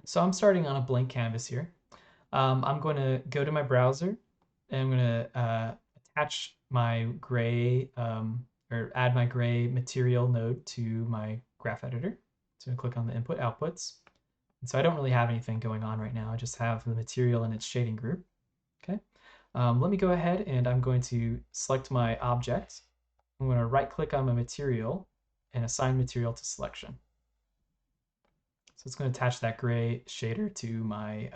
So I'm starting on a blank canvas here. I'm going to go to my browser and I'm going to attach my gray or add my gray material node to my graph editor. So I click on the input outputs. And so I don't really have anything going on right now. I just have the material and its shading group. Okay. Let me go ahead and I'm going to select my object. I'm going to right click on my material and assign material to selection. So it's going to attach that gray shader to my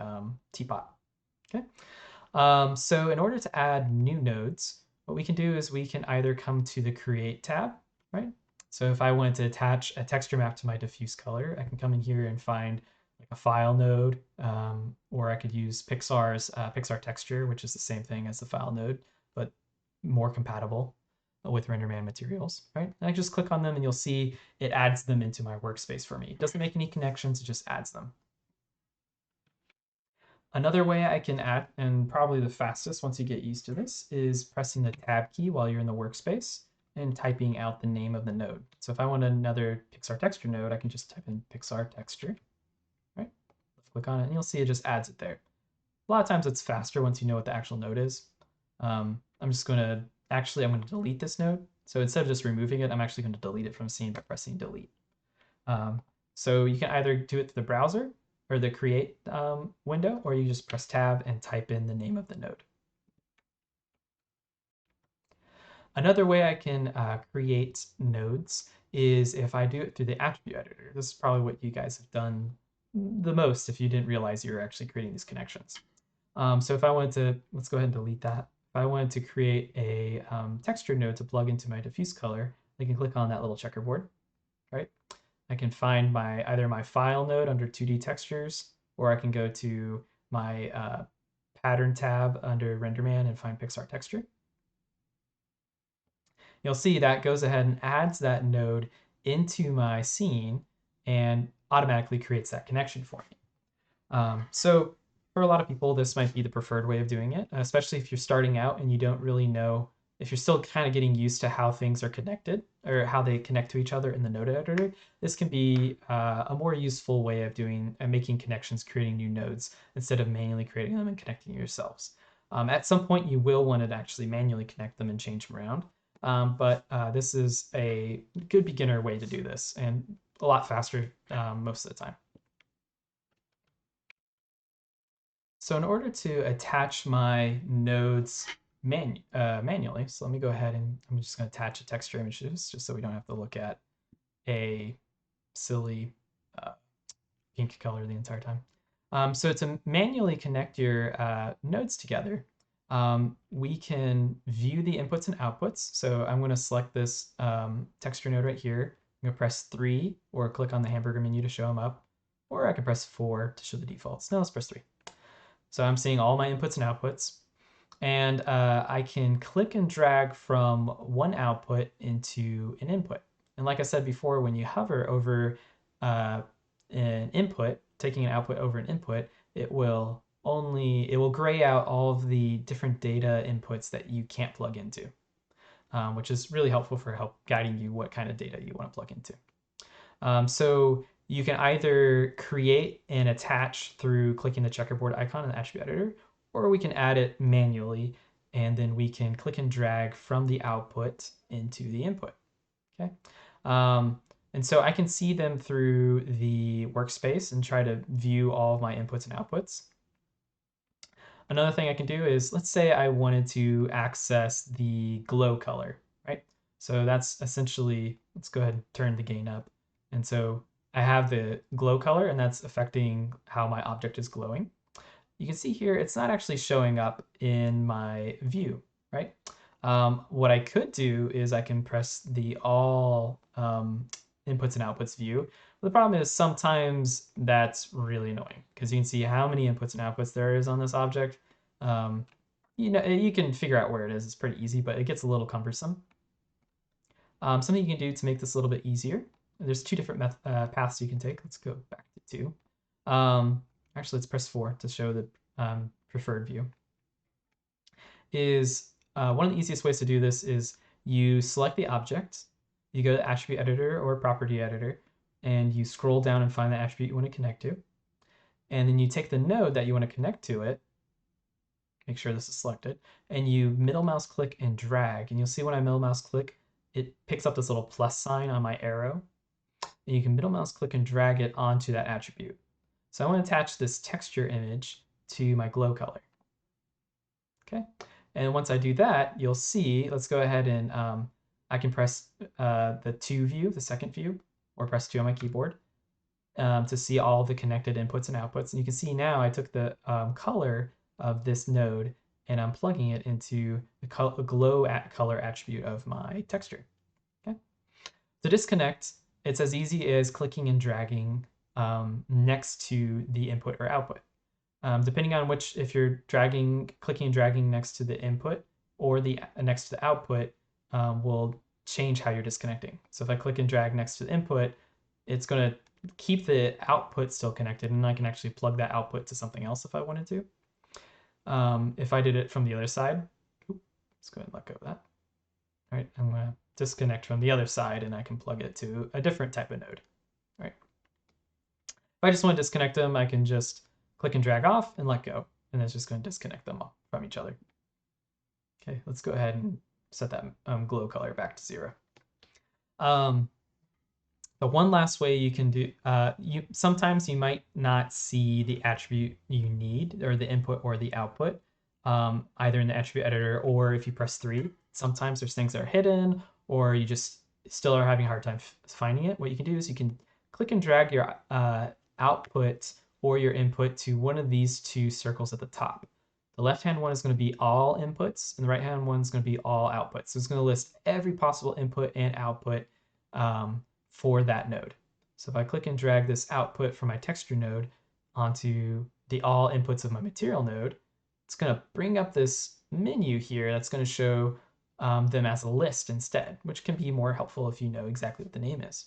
teapot. Okay. So in order to add new nodes, what we can do is we can either come to the Create tab, right? So if I wanted to attach a texture map to my diffuse color, I can come in here and find like a file node, or I could use Pixar's Pixar texture, which is the same thing as the file node, but more compatible with RenderMan materials, right? And I just click on them and you'll see it adds them into my workspace for me. It doesn't make any connections, it just adds them. Another way I can add, and probably the fastest once you get used to this, is pressing the tab key while you're in the workspace and typing out the name of the node. So if I want another Pixar texture node, I can just type in Pixar texture, right? Click on it and you'll see it just adds it there. A lot of times it's faster once you know what the actual node is. I'm just going to, I'm going to delete this node. So instead of just removing it, I'm actually going to delete it from scene by pressing delete. So you can either do it through the browser or the create window, or you just press tab and type in the name of the node. Another way I can create nodes is if I do it through the attribute editor. This is probably what you guys have done the most if you didn't realize you were actually creating these connections. So if I wanted to, let's go ahead and delete that. If I wanted to create a texture node to plug into my diffuse color, I can click on that little checkerboard, right? I can find either my file node under 2D textures, or I can go to my pattern tab under RenderMan and find Pixar texture. You'll see that goes ahead and adds that node into my scene and automatically creates that connection for me. So for a lot of people, this might be the preferred way of doing it, especially if you're starting out and you don't really know, if you're still kind of getting used to how things are connected or how they connect to each other in the node editor. This can be a more useful way of doing and making connections, creating new nodes instead of manually creating them and connecting yourselves. At some point, you will want to actually manually connect them and change them around. But this is a good beginner way to do this and a lot faster most of the time. So in order to attach my nodes manually, so let me go ahead and I'm just going to attach a texture image just so we don't have to look at a silly pink color the entire time. So to manually connect your nodes together, we can view the inputs and outputs. So I'm going to select this texture node right here. I'm going to press 3 or click on the hamburger menu to show them up, or I can press 4 to show the defaults. No, let's press 3. So I'm seeing all my inputs and outputs. And I can click and drag from one output into an input. And like I said before, when you hover over an input, taking an output over an input, it will gray out all of the different data inputs that you can't plug into, which is really helpful for guiding you what kind of data you want to plug into. So you can either create and attach through clicking the checkerboard icon in the attribute editor, or we can add it manually, and then we can click and drag from the output into the input. Okay. And so I can see them through the workspace and try to view all of my inputs and outputs. Another thing I can do is, let's say I wanted to access the glow color, right? So that's essentially, let's go ahead and turn the gain up. And so I have the glow color, and that's affecting how my object is glowing. You can see here, it's not actually showing up in my view, right? What I could do is I can press the all inputs and outputs view. The problem is sometimes that's really annoying because you can see how many inputs and outputs there is on this object. You can figure out where it is. It's pretty easy, but it gets a little cumbersome. Something you can do to make this a little bit easier. There's two different paths you can take. Let's go back to 2. Actually, let's press 4 to show the preferred view. One of the easiest ways to do this is you select the object, you go to attribute editor or property editor, and you scroll down and find the attribute you want to connect to. And then you take the node that you want to connect to it, make sure this is selected, and you middle mouse click and drag. And you'll see when I middle mouse click, it picks up this little plus sign on my arrow. And you can middle mouse click and drag it onto that attribute. So I want to attach this texture image to my glow color. Okay, and once I do that, you'll see, let's go ahead and I can press the 2 view, the second view, or press 2 on my keyboard to see all the connected inputs and outputs. And you can see now I took the color of this node and I'm plugging it into the glow color attribute of my texture. Okay. To disconnect, it's as easy as clicking and dragging next to the input or output. Depending on which, if you're clicking and dragging next to the input or the next to the output, will change how you're disconnecting. So if I click and drag next to the input, it's going to keep the output still connected, and I can actually plug that output to something else if I wanted to. If I did it from the other side, let's go ahead and let go of that. All right, I'm going to disconnect from the other side, and I can plug it to a different type of node. All right. If I just want to disconnect them, I can just click and drag off and let go, and it's just going to disconnect them from each other. Okay, let's go ahead and set that glow color back to 0. The one last way you can do, sometimes you might not see the attribute you need, or the input or the output, either in the attribute editor or if you press 3. Sometimes there's things that are hidden, or you just still are having a hard time finding it. What you can do is you can click and drag your output or your input to one of these 2 circles at the top. The left-hand one is going to be all inputs, and the right-hand one is going to be all outputs. So it's going to list every possible input and output for that node. So if I click and drag this output from my texture node onto the all inputs of my material node, it's going to bring up this menu here that's going to show them as a list instead, which can be more helpful if you know exactly what the name is.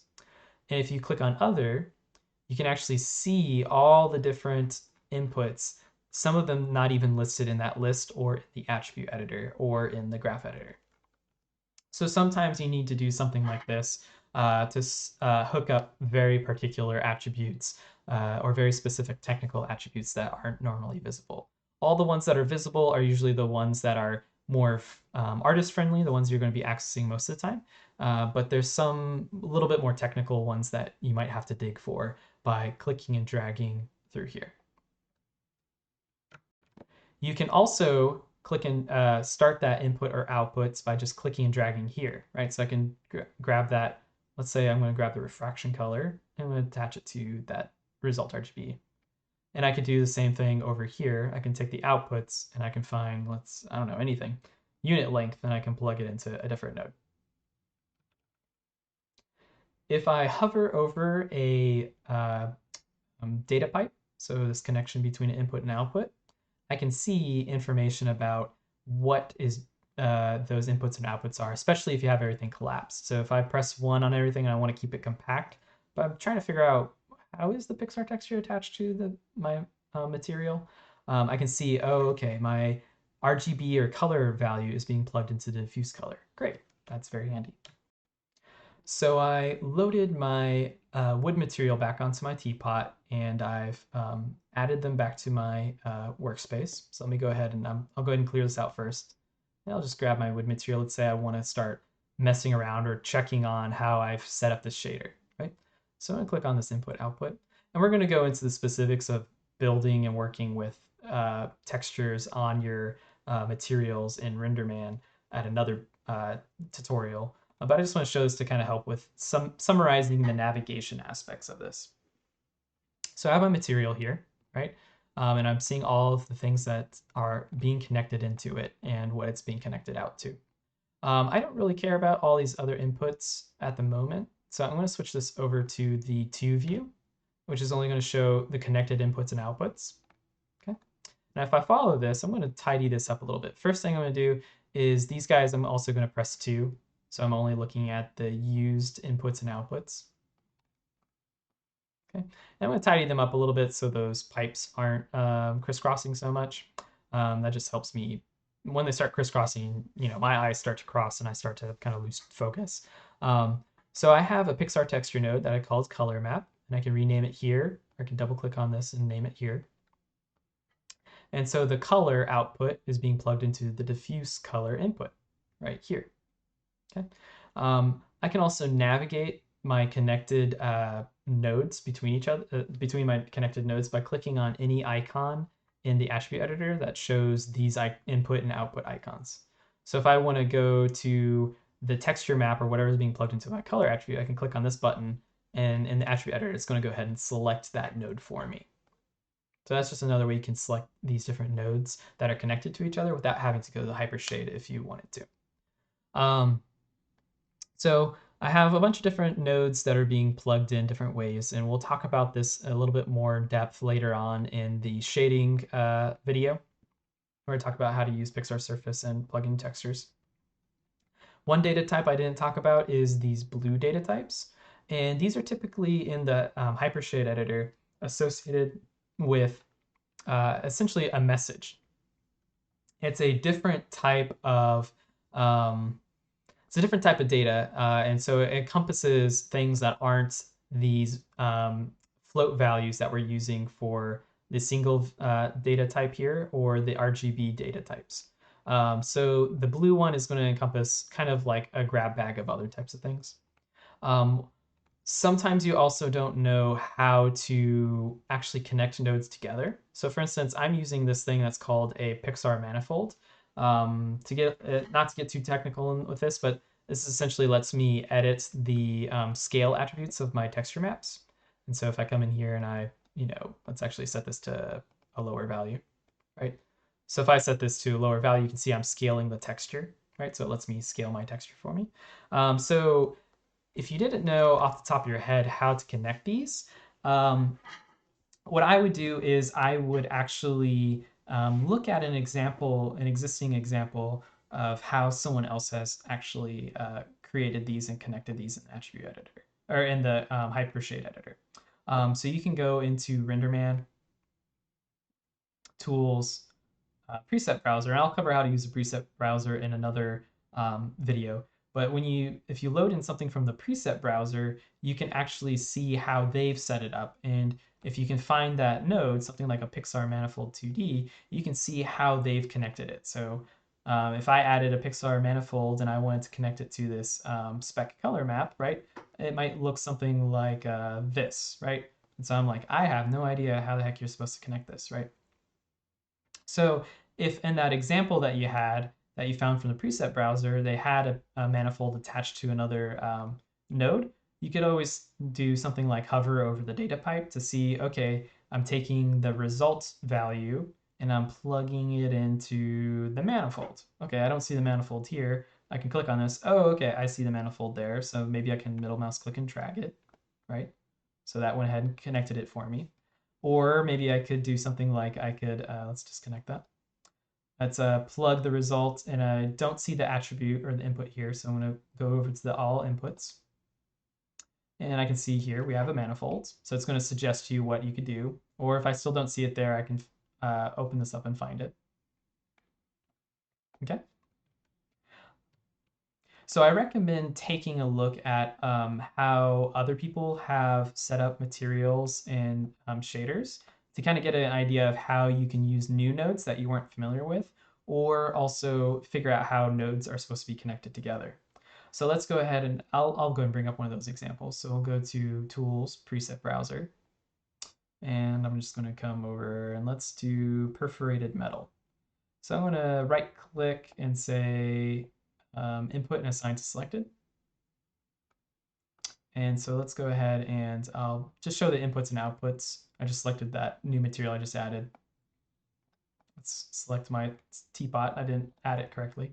And if you click on other, you can actually see all the different inputs, some of them not even listed in that list or the attribute editor or in the graph editor. So sometimes you need to do something like this to hook up very particular attributes or very specific technical attributes that aren't normally visible. All the ones that are visible are usually the ones that are more artist friendly, the ones you're going to be accessing most of the time. But there's some a little bit more technical ones that you might have to dig for by clicking and dragging through here. You can also click and start that input or outputs by just clicking and dragging here, right? So I can grab that. Let's say I'm going to grab the refraction color and I'm going to attach it to that result RGB. And I could do the same thing over here. I can take the outputs and I can find, I don't know, anything, unit length, and I can plug it into a different node. If I hover over a data pipe, so this connection between an input and output, I can see information about what is those inputs and outputs are, especially if you have everything collapsed. So if I press 1 on everything and I want to keep it compact, but I'm trying to figure out how is the Pixar texture attached to my material, I can see, oh, okay, my RGB or color value is being plugged into the diffuse color. Great, that's very handy. So I loaded my wood material back onto my teapot, and I've added them back to my workspace. So let me go ahead and I'll go ahead and clear this out first. And I'll just grab my wood material. Let's say I want to start messing around or checking on how I've set up this shader, right? So I'm going to click on this input output, and we're going to go into the specifics of building and working with textures on your materials in RenderMan at another tutorial. But I just want to show this to kind of help with summarizing the navigation aspects of this. So I have a material here, right? And I'm seeing all of the things that are being connected into it and what it's being connected out to. I don't really care about all these other inputs at the moment. So I'm going to switch this over to the 2 view, which is only going to show the connected inputs and outputs. Okay. Now if I follow this, I'm going to tidy this up a little bit. First thing I'm going to do is these guys I'm also going to press 2. So I'm only looking at the used inputs and outputs. Okay, and I'm going to tidy them up a little bit so those pipes aren't crisscrossing so much. That just helps me, when they start crisscrossing, my eyes start to cross and I start to kind of lose focus. So I have a Pixar texture node that I called color map, and I can rename it here I can double click on this and name it here. And so the color output is being plugged into the diffuse color input right here. Okay. I can also navigate my connected nodes between each other, between my connected nodes by clicking on any icon in the attribute editor that shows these input and output icons. So if I want to go to the texture map or whatever is being plugged into my color attribute, I can click on this button, and in the attribute editor, it's going to go ahead and select that node for me. So that's just another way you can select these different nodes that are connected to each other without having to go to the Hypershade if you wanted to. So I have a bunch of different nodes that are being plugged in different ways, and we'll talk about this a little bit more in depth later on in the shading video, where I talk about how to use Pixar Surface and plug in textures. One data type I didn't talk about is these blue data types, and these are typically in the Hypershade editor associated with essentially a message. It's a different type of data, and so it encompasses things that aren't these float values that we're using for the single data type here or the RGB data types. So the blue one is going to encompass kind of like a grab bag of other types of things. Sometimes you also don't know how to actually connect nodes together. So for instance, I'm using this thing that's called a Pixar manifold. To get not to get too technical with this, but this essentially lets me edit the scale attributes of my texture maps. And so if I come in here and let's actually set this to a lower value, right? So if I set this to a lower value, you can see I'm scaling the texture, right? So it lets me scale my texture for me. So if you didn't know off the top of your head how to connect these, what I would do is I would actually look at an existing example of how someone else has actually created these and connected these in the attribute editor or in the Hypershade editor. So you can go into RenderMan, Tools, preset browser, and I'll cover how to use a preset browser in another video. But if you load in something from the preset browser, you can actually see how they've set it up. And if you can find that node, something like a Pixar Manifold 2D, you can see how they've connected it. So if I added a Pixar Manifold and I wanted to connect it to this spec color map, right, it might look something like this, right? And so I'm like, I have no idea how the heck you're supposed to connect this, right? So if in that example that you found from the preset browser, they had a manifold attached to another node, you could always do something like hover over the data pipe to see, okay, I'm taking the results value and I'm plugging it into the manifold. Okay, I don't see the manifold here. I can click on this. Oh, okay, I see the manifold there. So maybe I can middle mouse click and drag it, right? So that went ahead and connected it for me. Or maybe I could do something like let's disconnect that. Let's plug the result, and I don't see the attribute or the input here, so I'm going to go over to the all inputs. And I can see here we have a manifold, so it's going to suggest to you what you could do. Or if I still don't see it there, I can open this up and find it. Okay. So I recommend taking a look at how other people have set up materials and shaders to kind of get an idea of how you can use new nodes that you weren't familiar with, or also figure out how nodes are supposed to be connected together. So let's go ahead and I'll go and bring up one of those examples. So we'll go to Tools, Preset Browser, and I'm just going to come over and let's do perforated metal. So I'm going to right click and say input and assign to selected. And so let's go ahead and I'll just show the inputs and outputs. I just selected that new material I just added. Let's select my teapot. I didn't add it correctly.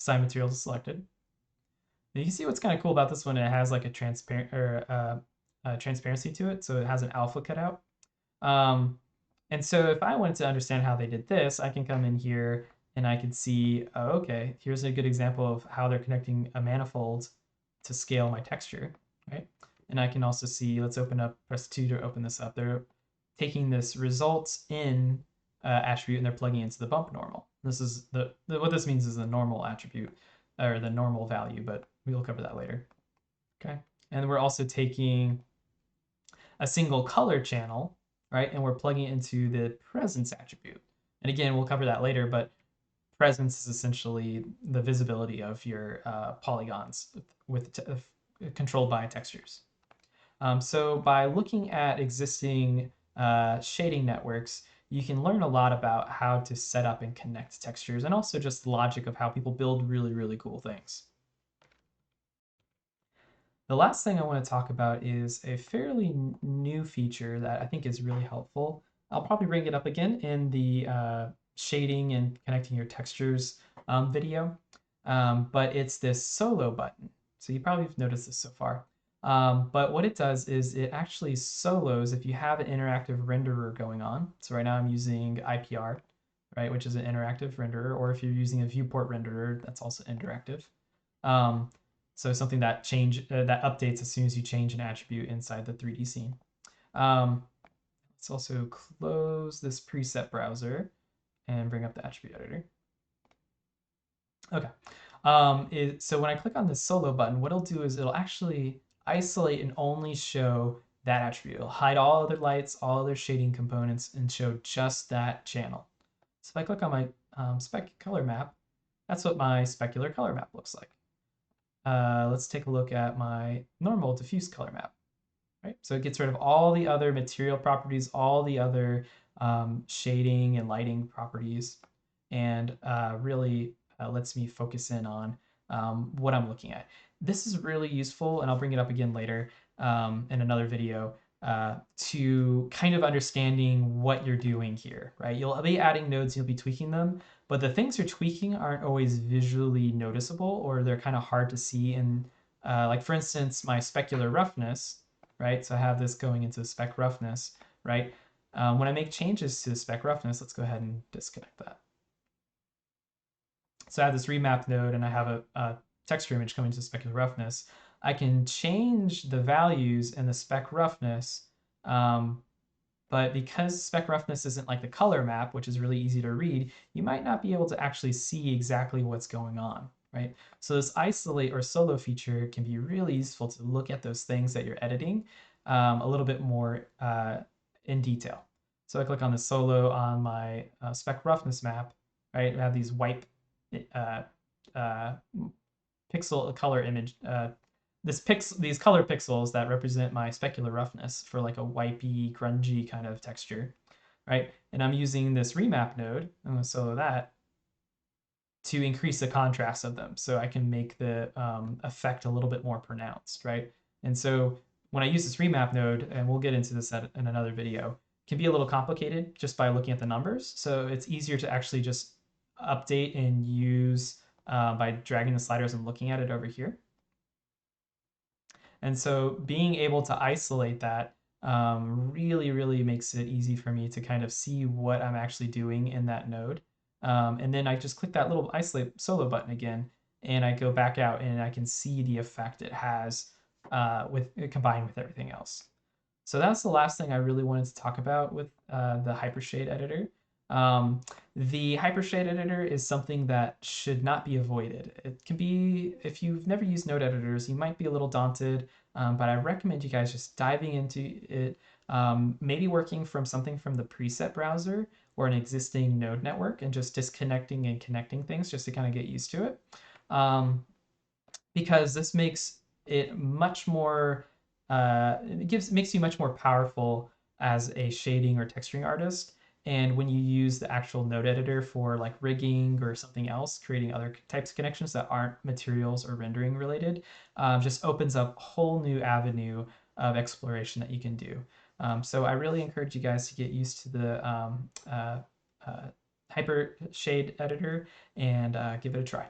Assign materials is selected. And you can see what's kind of cool about this one. It has like a transparent or transparency to it, so it has an alpha cutout. And so if I wanted to understand how they did this, I can come in here and I can see, oh, okay, here's a good example of how they're connecting a manifold to scale my texture, right? And I can also see, let's press 2 to open this up. They're taking this results in attribute and they're plugging into the bump normal. This is what this means is the normal attribute or the normal value, but we'll cover that later. Okay. And we're also taking a single color channel, right? And we're plugging it into the presence attribute. And again, we'll cover that later, but presence is essentially the visibility of your polygons controlled by textures. So by looking at existing shading networks, you can learn a lot about how to set up and connect textures, and also just the logic of how people build really, really cool things. The last thing I want to talk about is a fairly new feature that I think is really helpful. I'll probably bring it up again in the shading and connecting your textures video, but it's this solo button. So you probably have noticed this so far. But what it does is it actually solos if you have an interactive renderer going on. So right now I'm using IPR, right, which is an interactive renderer, or if you're using a viewport renderer, that's also interactive. Um, so something that that updates as soon as you change an attribute inside the 3D scene. Let's also close this preset browser and bring up the attribute editor. Okay. So when I click on the solo button, what it'll do is it'll actually isolate and only show that attribute. It'll hide all other lights, all other shading components, and show just that channel. So if I click on my spec color map, that's what my specular color map looks like. Let's take a look at my normal diffuse color map. Right? So it gets rid of all the other material properties, all the other shading and lighting properties, and really lets me focus in on what I'm looking at. This is really useful, and I'll bring it up again later in another video to kind of understanding what you're doing here, right? You'll be adding nodes, you'll be tweaking them, but the things you're tweaking aren't always visually noticeable, or they're kind of hard to see in, like for instance, my specular roughness, right? So I have this going into spec roughness, right? When I make changes to the spec roughness, let's go ahead and disconnect that. So I have this remap node and I have a texture image coming to specular roughness. I can change the values in the spec roughness, but because spec roughness isn't like the color map, which is really easy to read, you might not be able to actually see exactly what's going on, right? So this isolate or solo feature can be really useful to look at those things that you're editing a little bit more in detail. So I click on the solo on my spec roughness map, right? I have these white uh, uh, pixel color image, these color pixels that represent my specular roughness for like a wipey, grungy kind of texture, right? And I'm using this remap node, I'm going to solo that, to increase the contrast of them so I can make the effect a little bit more pronounced, right? And so when I use this remap node, and we'll get into this in another video, it can be a little complicated just by looking at the numbers. So it's easier to actually just update and use by dragging the sliders and looking at it over here. And so being able to isolate that really, really makes it easy for me to kind of see what I'm actually doing in that node. And then I just click that little isolate solo button again, and I go back out and I can see the effect it has combined with everything else. So that's the last thing I really wanted to talk about with the Hypershade editor. The Hypershade editor is something that should not be avoided. It can be, if you've never used node editors, you might be a little daunted, but I recommend you guys just diving into it, maybe working from something from the preset browser or an existing node network and just disconnecting and connecting things just to kind of get used to it. Because this makes it much more, makes you much more powerful as a shading or texturing artist. And when you use the actual node editor for like rigging or something else, creating other types of connections that aren't materials or rendering related, just opens up a whole new avenue of exploration that you can do. So I really encourage you guys to get used to the Hypershade editor and give it a try.